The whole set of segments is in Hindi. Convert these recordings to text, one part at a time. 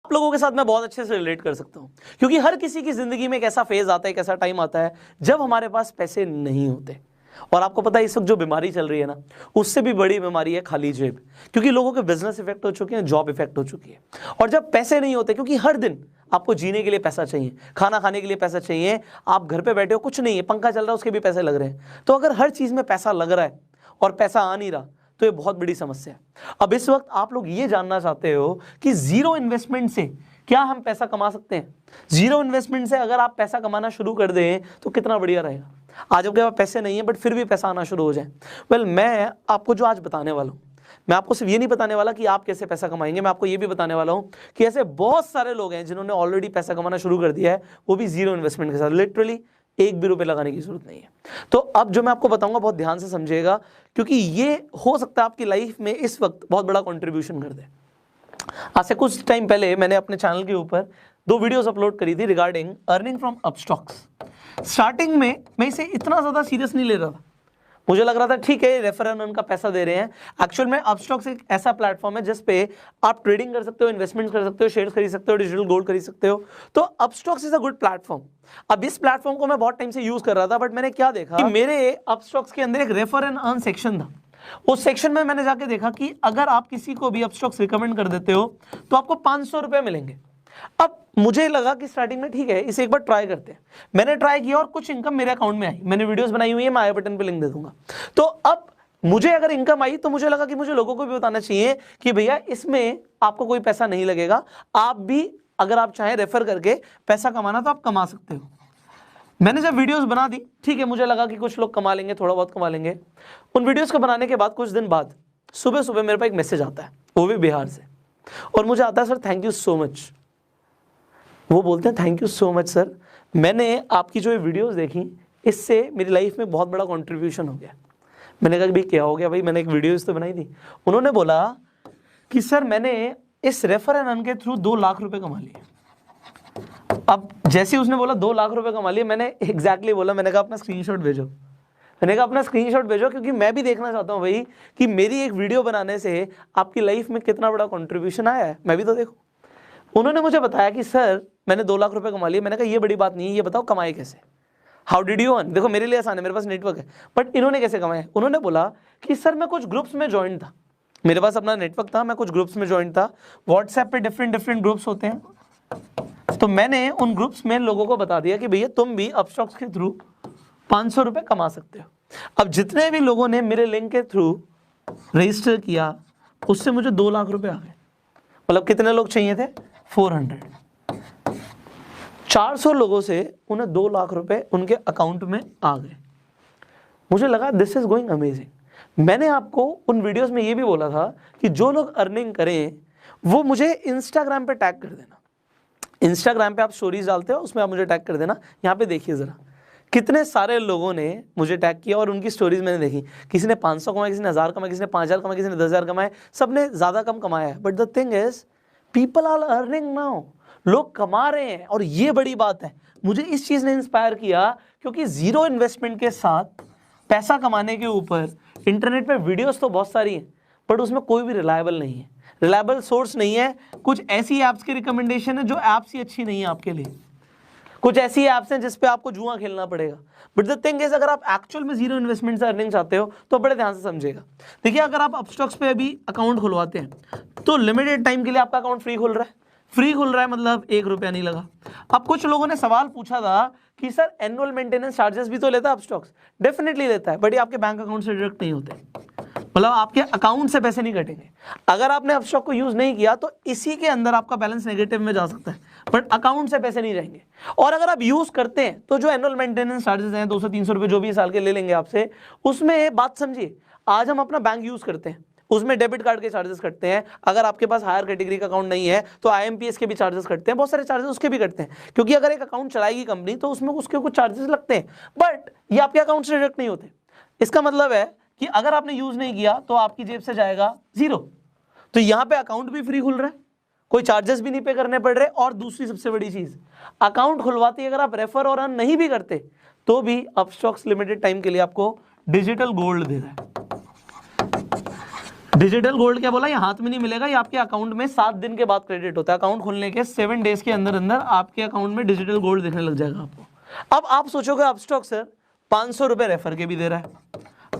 आप लोगों के साथ मैं बहुत अच्छे से रिलेट कर सकता हूं, क्योंकि हर किसी की जिंदगी में एक ऐसा फेज आता है, एक ऐसा टाइम आता है जब हमारे पास पैसे नहीं होते। और आपको पता है इस वक्त जो बीमारी चल रही है ना, उससे भी बड़ी बीमारी है खाली जेब, क्योंकि लोगों के बिजनेस इफेक्ट हो चुके हैं, जॉब इफेक्ट हो चुकी है। और जब पैसे नहीं होते, क्योंकि हर दिन आपको जीने के लिए पैसा चाहिए, खाना खाने के लिए पैसा चाहिए, आप घर पे बैठे हो, कुछ नहीं है, पंखा चल रहा है उसके भी पैसे लग रहे हैं। तो अगर हर चीज में पैसा लग रहा है और पैसा आ नहीं रहा, तो ये बहुत बड़ी समस्या है। अब इस वक्त आप लोग ये जानना चाहते हो कि जीरो इन्वेस्टमेंट से क्या हम पैसा कमा सकते हैं। जीरो इन्वेस्टमेंट से अगर आप पैसा कमाना शुरू कर दें तो कितना बढ़िया रहेगा। आज आपके पास पैसे नहीं है बट फिर भी पैसा आना शुरू हो जाए। वेल, मैं आपको जो आज बताने वाला हूं, मैं आपको सिर्फ ये नहीं बताने वाला कि आप कैसे पैसा कमाएंगे, मैं आपको ये भी बताने वाला हूं कि ऐसे बहुत सारे लोग हैं जिन्होंने ऑलरेडी पैसा कमाना शुरू कर दिया है, वो भी जीरो इन्वेस्टमेंट के साथ। लिटरली एक भी रुपए लगाने की जरूरत नहीं है। तो अब जो मैं आपको बताऊंगा बहुत ध्यान से समझिएगा, क्योंकि ये हो सकता है आपकी लाइफ में इस वक्त बहुत बड़ा कंट्रीब्यूशन कर दे। आज से कुछ टाइम पहले मैंने अपने चैनल के ऊपर 2 वीडियोस अपलोड करी थी regarding earning from Upstox. Starting में मैं इसे इतना ज्यादा सीरियस नहीं ले रहा था, मुझे लग रहा था ठीक है रेफर एंड अर्न का पैसा दे रहे हैं। एक्चुअल में अपस्टॉक्स एक ऐसा प्लेटफॉर्म है जिस पे आप ट्रेडिंग कर सकते हो, इन्वेस्टमेंट कर सकते हो, शेयर्स खरीद सकते हो, डिजिटल गोल्ड खरीद सकते हो। तो Upstox is a good platform. अब इस प्लेटफॉर्म को मैं बहुत टाइम से यूज कर रहा था, बट मैंने क्या देखा कि मेरे अपस्टॉक्स के अंदर एक रेफर एंड अर्न सेक्शन था। उस सेक्शन में मैंने जाके देखा कि अगर आप किसी को भी अपस्टॉक्स रिकमेंड कर देते हो तो आपको 500 रुपए मिलेंगे। अब मुझे लगा कि स्टार्टिंग में ठीक है, इसे एक बार ट्राई करते हैं। मैंने ट्राई किया और कुछ इनकम मेरे अकाउंट में आई। मैंने वीडियोस बनाई हुई है, मैं आई बटन पे लिंक दे दूंगा। तो अब मुझे अगर इनकम आई तो मुझे लगा कि मुझे लोगों को भी बताना चाहिए कि भैया इसमें आपको कोई पैसा नहीं लगेगा, आप भी अगर आप चाहें रेफर करके पैसा कमाना तो आप कमा सकते हो। मैंने जब वीडियोस बना दी, ठीक है, मुझे लगा कि कुछ लोग कमा लेंगे, थोड़ा बहुत कमा लेंगे। उन वीडियोस को बनाने के बाद कुछ दिन बाद सुबह सुबह मेरे पास एक मैसेज आता है, वो भी बिहार से, और मुझे आता है sir thank you so much. वो बोलते हैं thank you so much sir, मैंने आपकी जो ये वीडियोस देखी इससे मेरी लाइफ में बहुत बड़ा कंट्रीब्यूशन हो गया। मैंने कहा भाई क्या हो गया भाई, मैंने एक वीडियोस तो बनाई थी। उन्होंने बोला कि सर मैंने इस रेफर एंड अर्न के थ्रू 2 लाख रुपए कमा लिए। अब जैसे उसने बोला 2 लाख रुपए कमा लिए, मैंने एग्जैक्टली बोला, मैंने कहा अपना स्क्रीनशॉट भेजो। मैंने कहा अपना स्क्रीनशॉट भेजो, क्योंकि मैं भी देखना चाहता हूँ भाई कि मेरी एक वीडियो बनाने से आपकी लाइफ में कितना बड़ा कंट्रीब्यूशन आया है, मैं भी तो देखूँ। उन्होंने मुझे बताया कि सर मैंने 2 लाख रुपए कमा लिए। मैंने कहा ये बड़ी बात नहीं है, ये बताओ कमाए कैसे, हाउ डिड यू अर्न। देखो मेरे लिए आसान है, मेरे पास नेटवर्क है, बट इन्होंने कैसे कमाए। उन्होंने बोला कि सर मैं कुछ ग्रुप्स में ज्वाइन था, मेरे पास अपना नेटवर्क था, मैं कुछ ग्रुप्स में ज्वाइन था। व्हाट्सएप पे डिफरेंट ग्रुप्स होते हैं, तो मैंने उन ग्रुप्स में लोगों को बता दिया कि भैया तुम भी अपस्टॉक्स के थ्रू 500 रुपए कमा सकते हो। अब जितने भी लोगों ने मेरे लिंक के थ्रू रजिस्टर किया उससे मुझे 2 लाख रुपए आ गए। मतलब कितने लोग चाहिए थे, 400। 400 लोगों से उन्हें 2 लाख रुपए उनके अकाउंट में आ गए। मुझे लगा दिस इज गोइंग अमेजिंग। मैंने आपको उन वीडियोस में ये भी बोला था कि जो लोग अर्निंग करें वो मुझे इंस्टाग्राम पे टैग कर देना। इंस्टाग्राम पे आप स्टोरीज डालते हो, उसमें आप मुझे टैग कर देना। यहाँ पे देखिए जरा कितने सारे लोगों ने मुझे टैग किया और उनकी स्टोरीज मैंने देखी। किसी ने 500 कमाए, किसी ने 1000 कमाए, किसी ने 5000 कमाए, किसी ने 10,000 कमाए, सबने ज्यादा कम कमाया है। But the thing is people are earning now, लोग कमा रहे हैं। और ये बड़ी बात है, मुझे इस चीज ने इंस्पायर किया, क्योंकि जीरो इन्वेस्टमेंट के साथ पैसा कमाने के ऊपर इंटरनेट पे वीडियोस तो बहुत सारी हैं, बट उसमें कोई भी रिलायबल नहीं है, रिलायबल सोर्स नहीं है। कुछ ऐसी ऐप्स की रिकमेंडेशन है जो ऐप्स ही अच्छी नहीं है आपके लिए, कुछ ऐसी ऐप्स हैं जिस पे आपको जुआ खेलना पड़ेगा। बट द थिंग इज अगर आप एक्चुअल में जीरो इन्वेस्टमेंट से अर्निंग चाहते हो तो बड़े ध्यान से समझिएगा। देखिए अगर आप अपस्टॉक्स पे अभी अकाउंट खुलवाते हैं तो लिमिटेड टाइम के लिए आपका अकाउंट फ्री खुल रहा है। फ्री खुल रहा है मतलब 1 रुपया नहीं लगा। अब कुछ लोगों ने सवाल पूछा था कि सर एनुअल मेंटेनेंस चार्जेस भी तो लेता है अपस्टॉक्स। डेफिनेटली लेता है, बट ये आपके बैंक अकाउंट से डिडक्ट नहीं होते, मतलब आपके अकाउंट से पैसे नहीं कटेंगे। अगर आपने अपस्टॉक को यूज नहीं किया तो इसी के अंदर आपका बैलेंस नेगेटिव में जा सकता है, बट अकाउंट से पैसे नहीं जाएंगे। और अगर आप यूज करते हैं तो जो एनुअल मेंटेनेंस चार्जेस हैं 200-300 रुपए जो भी साल के ले लेंगे आपसे, उसमें बात समझिए, आज हम अपना बैंक यूज करते हैं, उसमें डेबिट कार्ड के चार्जेस कटते हैं। अगर आपके पास हायर कैटेगरी का अकाउंट नहीं है तो IMPS के भी चार्जेस कटते हैं, बहुत सारे चार्जेस उसके भी कटते हैं, क्योंकि अगर एक अकाउंट चलाएगी कंपनी तो उसमें उसके कुछ चार्जेस लगते हैं, बट ये आपके अकाउंट से डिडक्ट नहीं होते। इसका मतलब है कि अगर आपने यूज नहीं किया तो आपकी जेब से जाएगा 0। तो यहाँ पे अकाउंट भी फ्री खुल रहा है, कोई चार्जेस भी नहीं पे करने पड़ रहे। और दूसरी सबसे बड़ी चीज, अकाउंट खुलवाते ही अगर आप रेफर और अर्न नहीं भी करते तो भी अपस्टॉक्स लिमिटेड टाइम के लिए आपको डिजिटल गोल्ड दे रहा है। डिजिटल गोल्ड क्या बोला, ये हाथ में नहीं मिलेगा, ये आपके अकाउंट में 7 दिन के बाद क्रेडिट होता है। अकाउंट खोलने के 7 डेज के अंदर अंदर आपके अकाउंट में डिजिटल गोल्ड दिखने लग जाएगा आपको। अब आप सोचोगे अपस्टॉक सर 500 रुपए रेफर के भी दे रहा है,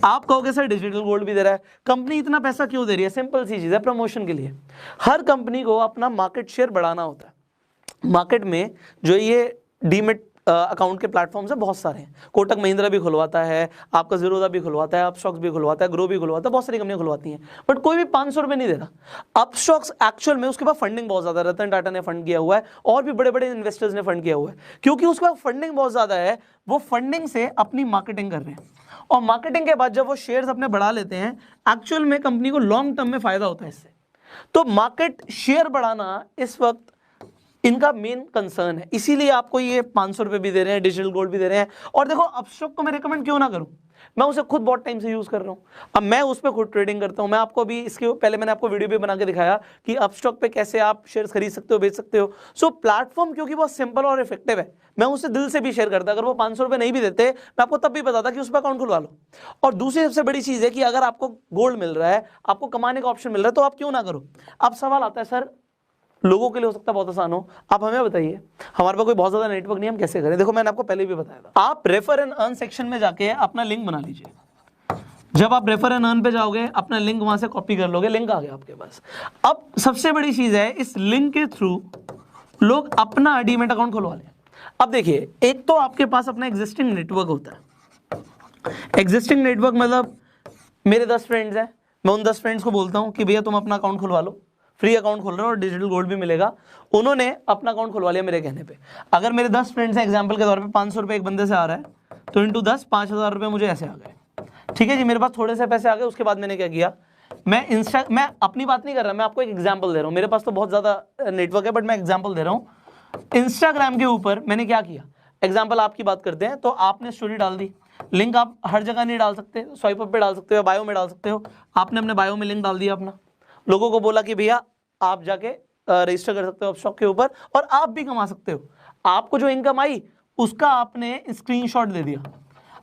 आप कहोगे सर डिजिटल गोल्ड भी दे रहा है, कंपनी इतना पैसा क्यों दे रही है? सिंपल सी चीज है, प्रमोशन के लिए। हर कंपनी को अपना मार्केट शेयर बढ़ाना होता है। मार्केट में जो ये डीमेट अकाउंट के प्लेटफॉर्म्स है बहुत सारे हैं, कोटक महिंद्रा भी खुलवाता है, आपका जीरोधा भी खुलवाता है, अपस्टॉक्स भी खुलवाता है, ग्रो भी खुलवाता है, बहुत सारी कंपनियां खुलवाती हैं, बट कोई भी 500 रुपए नहीं दे रहा। अपस्टॉक्स एक्चुअल में उसके पास फंडिंग बहुत ज्यादा, रतन टाटा ने फंड किया हुआ है और भी बड़े बड़े इन्वेस्टर्स ने फंड किया हुआ है, क्योंकि उसके पास फंडिंग बहुत ज्यादा है। वो फंडिंग से अपनी मार्केटिंग कर रहे हैं और मार्केटिंग के बाद जब वो शेयर्स अपने बढ़ा लेते हैं, एक्चुअल में कंपनी को लॉन्ग टर्म में फायदा होता है इससे। तो मार्केट शेयर बढ़ाना इस वक्त इनका मेन कंसर्न है, इसीलिए आपको ये 500 रुपए भी दे रहे हैं, डिजिटल गोल्ड भी दे रहे हैं। और देखो अपस्टॉक को मैं रिकमेंड क्यों ना करूं, मैं उसे खुद बहुत टाइम से यूज कर रहा हूं, अब मैं उस पर खुद ट्रेडिंग करता हूं। मैं आपको अभी इसके पहले मैंने आपको वीडियो भी बना के दिखाया कि अपस्टॉक पे कैसे आप शेयर्स खरीद सकते हो, बेच सकते हो। सो प्लेटफॉर्म क्योंकि बहुत सिंपल और इफेक्टिव है, मैं उसे दिल से भी शेयर करता। अगर वो 500 रुपए नहीं भी देते, मैं आपको तब भी बताता कि उस पर अकाउंट खुलवा लो। और दूसरी सबसे बड़ी चीज है कि अगर आपको गोल्ड मिल रहा है, आपको कमाने का ऑप्शन मिल रहा है, तो आप क्यों ना करो। अब सवाल आता है सर लोगों के लिए हो सकता है बहुत आसान हो, आप हमें बताइए, हमारे पास कोई बहुत ज्यादा नेटवर्क नहीं, हम कैसे करें? देखो मैंने आपको पहले भी बताया था, आप रेफर एंड अर्न सेक्शन में जाके अपना लिंक बना लीजिए। जब आप रेफर एंड अर्न पे जाओगे, अपना लिंक वहां से कॉपी कर लोगे, लिंक आ गया आपके पास। अब सबसे बड़ी चीज है, इस लिंक के थ्रू लोग अपना डीमैट अकाउंट खुलवा लें। अब देखिए, एक तो आपके पास अपना एग्जिस्टिंग नेटवर्क होता है। एग्जिस्टिंग नेटवर्क मतलब मेरे 10 फ्रेंड्स हैं, मैं उन 10 फ्रेंड्स को बोलता हूं कि भैया तुम अपना अकाउंट खुलवा लो, फ्री अकाउंट खोल रहे हो और डिजिटल गोल्ड भी मिलेगा। उन्होंने अपना अकाउंट खुलवा लिया मेरे कहने पे। अगर मेरे 10 फ्रेंड्स हैं, एग्जांपल के तौर पे 500 रुपए एक बंदे से आ रहा है, तो इंटू 10 5000 रुपए मुझे ऐसे आ गए। ठीक है जी, मेरे पास थोड़े से पैसे आ गए। उसके बाद मैंने क्या किया, मैं अपनी बात नहीं कर रहा, मैं आपको एक एग्जाम्पल दे रहा हूँ। मेरे पास तो बहुत ज्यादा नेटवर्क है, बट मैं एग्जाम्पल दे रहा हूँ। इंस्टाग्राम के ऊपर मैंने क्या किया, एग्जाम्पल आपकी बात करते हैं, तो आपने स्टोरी डाल दी, लिंक आप हर जगह नहीं डाल सकते, स्वाइप अप पे डाल सकते हो, बायो में डाल सकते हो। आपने अपने बायो में लिंक डाल दिया अपना, लोगों को बोला कि भैया आप जाके रजिस्टर कर सकते हो अपस्टॉक के ऊपर और आप भी कमा सकते हो। आपको जो इनकम आई उसका आपने स्क्रीनशॉट दे दिया।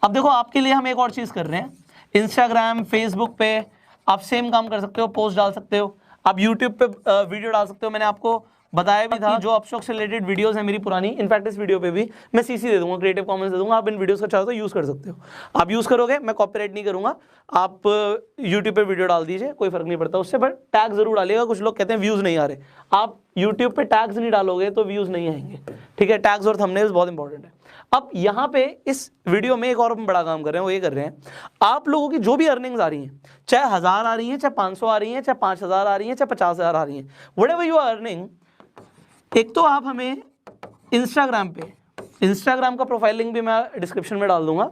अब देखो आपके लिए हम एक और चीज कर रहे हैं, इंस्टाग्राम फेसबुक पे आप सेम काम कर सकते हो, पोस्ट डाल सकते हो, आप यूट्यूब पे वीडियो डाल सकते हो। मैंने आपको बताया भी था, जो अपस्टॉक से रिलेटेड वीडियोस हैं मेरी पुरानी, इनफैक्ट इस वीडियो पे भी मैं सीसी दे दूंगा, क्रिएटिव कॉमन्स दे दूंगा, आप इन वीडियोस को चाहो तो यूज कर सकते हो। आप यूज करोगे, मैं कॉपीराइट नहीं करूंगा, आप यूट्यूब पे वीडियो डाल दीजिए, कोई फर्क नहीं पड़ता उससे, बट टैग जरूर डालिएगा। कुछ लोग कहते हैं व्यूज नहीं आ रहे, आप यूट्यूब पे टैग्स नहीं डालोगे तो व्यूज नहीं आएंगे। ठीक है, टैग्स और थंबनेल्स बहुत इंपॉर्टेंट है। अब यहाँ पे इस वीडियो में एक और हम बड़ा काम कर रहे हैं, वो ये कर रहे हैं, आप लोगों की जो भी अर्निंग्स आ रही हैं, चाहे 1000 आ रही हैं, चाहे 500 आ रही हैं, चाहे 5000 आ रही हैं, चाहे 50000 आ रही हैं, व्हाटएवर यू आर अर्निंग, एक तो आप हमें इंस्टाग्राम पे, इंस्टाग्राम का प्रोफाइल लिंक भी मैं डिस्क्रिप्शन में डाल दूंगा,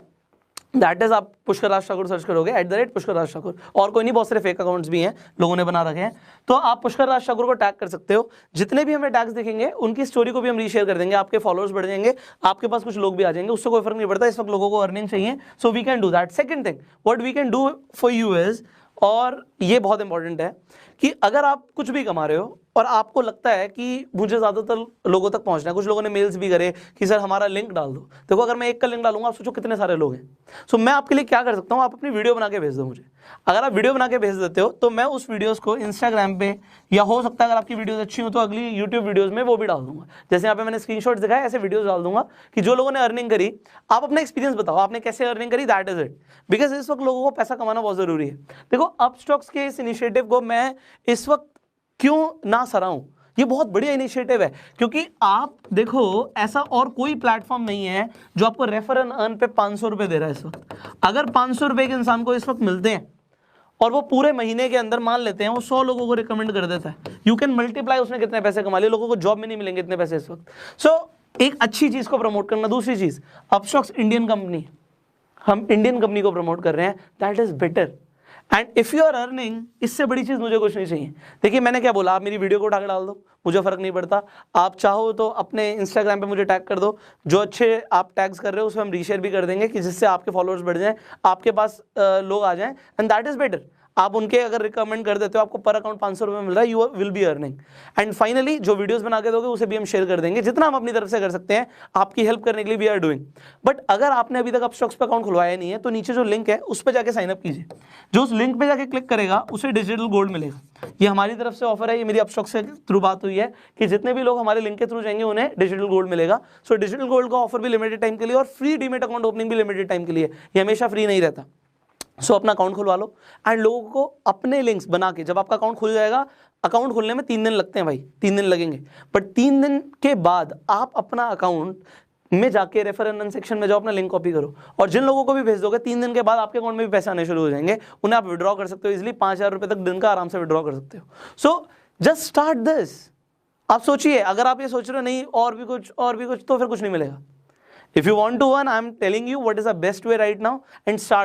दैट इज आप पुष्कर राज ठाकुर सर्च करोगे, @पुष्कर राज ठाकुर, और कोई नहीं, बहुत सारे फेक अकाउंट्स भी हैं लोगों ने बना रखे हैं, तो आप पुष्कर राज ठाकुर को टैग कर सकते हो। जितने भी हमें टैग्स दिखेंगे उनकी स्टोरी को भी हम रीशेयर कर देंगे, आपके फॉलोअर्स बढ़ जाएंगे, आपके पास कुछ लोग भी आ जाएंगे, उससे कोई फर्क नहीं पड़ता। इस वक्त लोगों को अर्निंग चाहिए, so we can do that. Second thing what we can do for you is, और ये बहुत इंपॉर्टेंट है, कि अगर आप कुछ भी कमा रहे हो और आपको लगता है कि मुझे ज्यादातर लोगों तक पहुंचना है, कुछ लोगों ने मेल्स भी करे कि सर हमारा लिंक डाल दो। देखो अगर मैं एक का लिंक डालूंगा, आप सोचो कितने सारे लोग हैं। सो मैं आपके लिए क्या कर सकता हूं, आप अपनी वीडियो बना के भेज दो मुझे। अगर आप वीडियो बना के भेज देते हो तो मैं उस वीडियोस को इंस्टाग्राम पे, या हो सकता है अगर आपकी वीडियोस अच्छी हो तो अगली यूट्यूब वीडियोस में वो भी डाल दूंगा। जैसे यहाँ पे मैंने स्क्रीनशॉट दिखाया, ऐसे वीडियोस डाल दूंगा कि जो लोगों ने अर्निंग करी, आप अपना एक्सपीरियंस बताओ, आपने कैसे अर्निंग करी, दैट इज इट। बिकॉज इस वक्त लोगों को पैसा कमाना बहुत जरूरी है। देखो अपस्टॉक्स के इस इनिशिएटिव को मैं इस वक्त क्यों ना सराहूं, ये बहुत बढ़िया इनिशिएटिव है, क्योंकि आप देखो ऐसा और कोई प्लेटफॉर्म नहीं है जो आपको रेफर एंड अर्न पे 500 रुपए दे रहा है इस वक्त। अगर 500 रुपए के इंसान को इस वक्त मिलते हैं और वो पूरे महीने के अंदर मान लेते हैं वो 100 लोगों को रिकमेंड कर देता है, यू कैन मल्टीप्लाई उसने कितने पैसे कमा लिए। लोगों को जॉब में नहीं मिलेंगे इतने पैसे इस वक्त। सो एक अच्छी चीज को प्रमोट करना। दूसरी चीज, अपस्टॉक्स इंडियन कंपनी, हम इंडियन कंपनी को प्रमोट कर रहे हैं, that is better. And if you are earning, इससे बड़ी चीज मुझे कुछ नहीं चाहिए। देखिए मैंने क्या बोला, आप मेरी वीडियो को उठा के डाल दो, मुझे फर्क नहीं पड़ता। आप चाहो तो अपने इंस्टाग्राम पे मुझे टैग कर दो, जो अच्छे आप टैग्स कर रहे हो उसमें हम रीशेयर भी कर देंगे, कि जिससे आपके फॉलोअर्स बढ़ जाएं, आपके पास लोग आ जाएं, एंड दैट इज बेटर। आप उनके अगर रिकमेंड कर देते हो, आपको पर अकाउंट 500 रुपये मिल रहा है, you will be earning. And finally जो वीडियोस बना के दोगे उसे भी हम शेयर कर देंगे, जितना हम अपनी तरफ से कर सकते हैं आपकी हेल्प करने के लिए वी आर डूइंग। बट अगर आपने अभी तक अपस्टॉक्स पे अकाउंट खुलवाया नहीं है तो नीचे जो लिंक है उस पर जाके साइन अप कीजिए। जो उस लिंक पे जाके क्लिक करेगा उसे डिजिटल गोल्ड मिलेगा। ये हमारी तरफ से ऑफर है, ये मेरी अपस्टॉक्स के थ्रू बात हुई है कि जितने भी लोग हमारे लिंक के थ्रू जाएंगे उन्हें डिजिटल गोल्ड मिलेगा। सो डिजिटल गोल्ड का ऑफर भी लिमिटेड टाइम के लिए और फ्री डीमेट अकाउंट ओपनिंग भी लिमिटेड टाइम के लिए, ये हमेशा फ्री नहीं रहता। सो अपना अकाउंट खुलवा लो एंड लोगों को अपने लिंक्स बना के, जब आपका अकाउंट खुल जाएगा, अकाउंट खुलने में 3 दिन लगते हैं भाई, 3 दिन लगेंगे, बट 3 दिन के बाद आप अपना अकाउंट में जाके रेफर एंड अर्न सेक्शन में जाओ, अपना लिंक कॉपी करो और जिन लोगों को भी भेज दोगे 3 दिन के बाद आपके अकाउंट में भी पैसे आने शुरू हो जाएंगे, उन्हें आप विड्रॉ कर सकते हो इजिली, 5,000 रुपये तक दिन का आराम से विड्रॉ कर सकते हो। So just start this. आप सोचिए, अगर आप ये सोच रहे हो नहीं और भी कुछ तो फिर कुछ नहीं मिलेगा। If you want to earn, I am telling you what is the best way right now and start